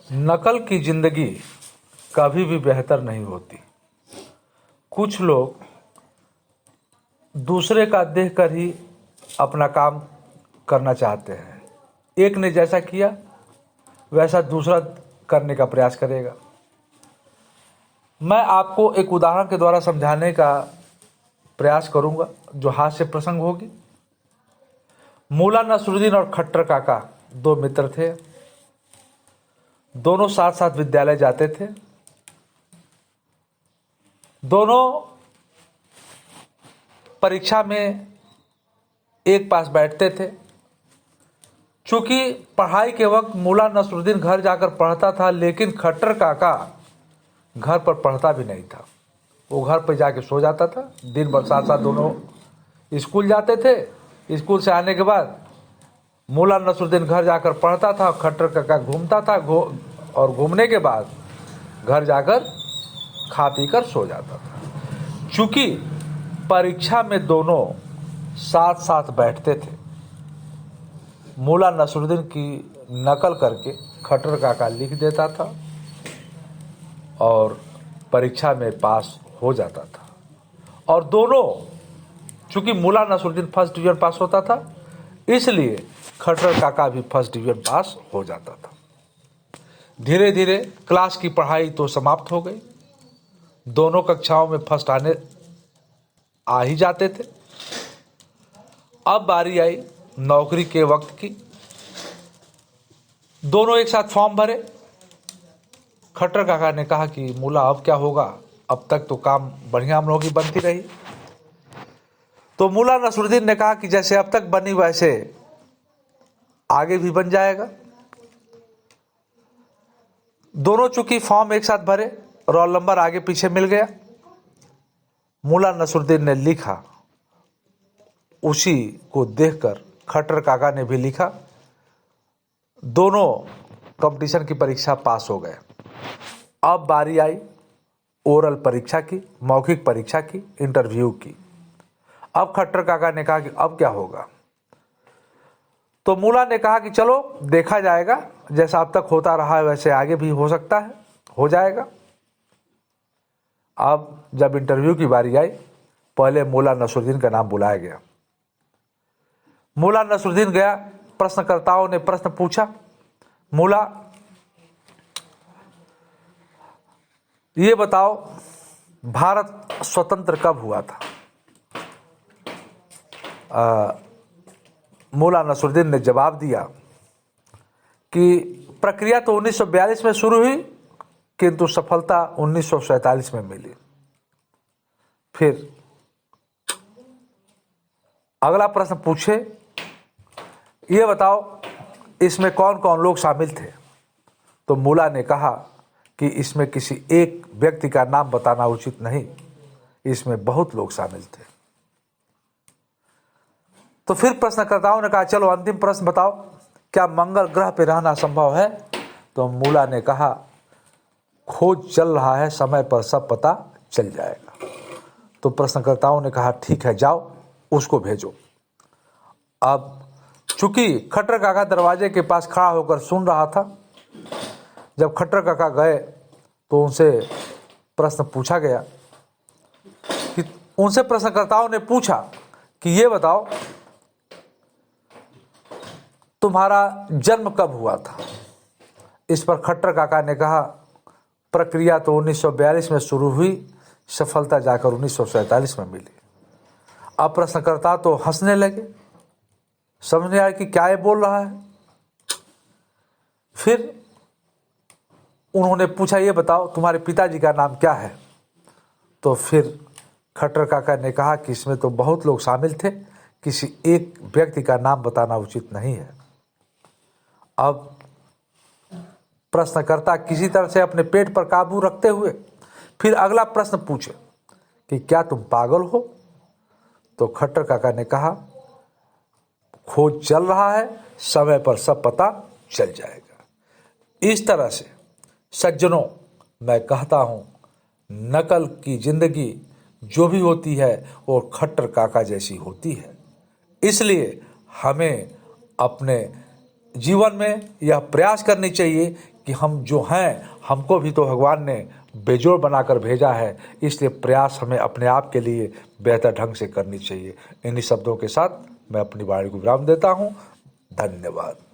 नकल की जिंदगी कभी भी बेहतर नहीं होती। कुछ लोग दूसरे का देखकर ही अपना काम करना चाहते हैं। एक ने जैसा किया वैसा दूसरा करने का प्रयास करेगा। मैं आपको एक उदाहरण के द्वारा समझाने का प्रयास करूंगा जो हास्य प्रसंग होगी। मुल्ला नसरुद्दीन और खट्टर काका दो मित्र थे। दोनों साथ साथ विद्यालय जाते थे। दोनों परीक्षा में एक पास बैठते थे। चूंकि पढ़ाई के वक्त मुल्ला नसरुद्दीन घर जाकर पढ़ता था, लेकिन खट्टर काका घर पर पढ़ता भी नहीं था। वो घर पर जाके सो जाता था। दिन भर साथ साथ दोनों स्कूल जाते थे। स्कूल से आने के बाद मुल्ला नसरुद्दीन घर जाकर पढ़ता था, खट्टर काका घूमता था और घूमने के बाद घर जाकर खा पी कर सो जाता था। चूंकि परीक्षा में दोनों साथ साथ बैठते थे, मुल्ला नसरुद्दीन की नकल करके खट्टर काका लिख देता था और परीक्षा में पास हो जाता था। और दोनों, चूंकि Mulla Nasruddin first division pass होता था, इसलिए खट्टर काका भी फर्स्ट डिवीजन पास हो जाता था। धीरे धीरे क्लास की पढ़ाई तो समाप्त हो गई। दोनों कक्षाओं में फर्स्ट आ ही जाते थे। अब बारी आई नौकरी के वक्त की। दोनों एक साथ फॉर्म भरे। खट्टर काका ने कहा कि मुल्ला अब क्या होगा, अब तक तो काम बढ़िया हम लोगों की बनती रही। तो मुल्ला नसरुद्दीन ने कहा कि जैसे अब तक बनी वैसे आगे भी बन जाएगा। दोनों चूंकि फॉर्म एक साथ भरे, रोल नंबर आगे पीछे मिल गया। मुल्ला नसरुद्दीन ने लिखा, उसी को देखकर खट्टर काका ने भी लिखा। दोनों कंपटीशन की परीक्षा पास हो गए। अब बारी आई ओरल परीक्षा की, मौखिक परीक्षा की, इंटरव्यू की। अब खट्टर काका ने कहा कि अब क्या होगा। तो मुल्ला ने कहा कि चलो देखा जाएगा, जैसा अब तक होता रहा है वैसे आगे भी हो सकता है, हो जाएगा। अब जब इंटरव्यू की बारी आई, पहले मुल्ला नसरुद्दीन का नाम बुलाया गया। मुल्ला नसरुद्दीन गया। प्रश्नकर्ताओं ने प्रश्न पूछा, मुल्ला ये बताओ भारत स्वतंत्र कब हुआ था। मुल्ला नसरुद्दीन ने जवाब दिया कि प्रक्रिया तो 1942 में शुरू हुई, किंतु सफलता 1947 में मिली। फिर अगला प्रश्न पूछे, ये बताओ इसमें कौन कौन लोग शामिल थे। तो मुल्ला ने कहा कि इसमें किसी एक व्यक्ति का नाम बताना उचित नहीं, इसमें बहुत लोग शामिल थे। तो फिर प्रश्नकर्ताओं ने कहा चलो अंतिम प्रश्न बताओ, क्या मंगल ग्रह पर रहना संभव है। तो मुल्ला ने कहा खोज चल रहा है, समय पर सब पता चल जाएगा। तो प्रश्नकर्ताओं ने कहा ठीक है, जाओ उसको भेजो। अब चूंकि खट्टर काका दरवाजे के पास खड़ा होकर सुन रहा था, जब खट्टर काका गए तो उनसे प्रश्न पूछा गया कि उनसे प्रश्नकर्ताओं ने पूछा कि ये बताओ तुम्हारा जन्म कब हुआ था। इस पर खट्टर काका ने कहा प्रक्रिया तो 1942 में शुरू हुई, सफलता जाकर 1947 में मिली। अब प्रश्नकर्ता तो हंसने लगे, समझ नहीं आया कि क्या ये बोल रहा है। फिर उन्होंने पूछा ये बताओ तुम्हारे पिताजी का नाम क्या है। तो फिर खट्टर काका ने कहा कि इसमें तो बहुत लोग शामिल थे, किसी एक व्यक्ति का नाम बताना उचित नहीं है। अब प्रश्नकर्ता किसी तरह से अपने पेट पर काबू रखते हुए फिर अगला प्रश्न पूछे कि क्या तुम पागल हो। तो खट्टर काका ने कहा खोज चल रहा है, समय पर सब पता चल जाएगा। इस तरह से सज्जनों, मैं कहता हूं नकल की जिंदगी जो भी होती है वो खट्टर काका जैसी होती है। इसलिए हमें अपने जीवन में यह प्रयास करनी चाहिए कि हम जो हैं, हमको भी तो भगवान ने बेजोड़ बनाकर भेजा है, इसलिए प्रयास हमें अपने आप के लिए बेहतर ढंग से करनी चाहिए। इन्हीं शब्दों के साथ मैं अपनी वाणी को विराम देता हूँ। धन्यवाद।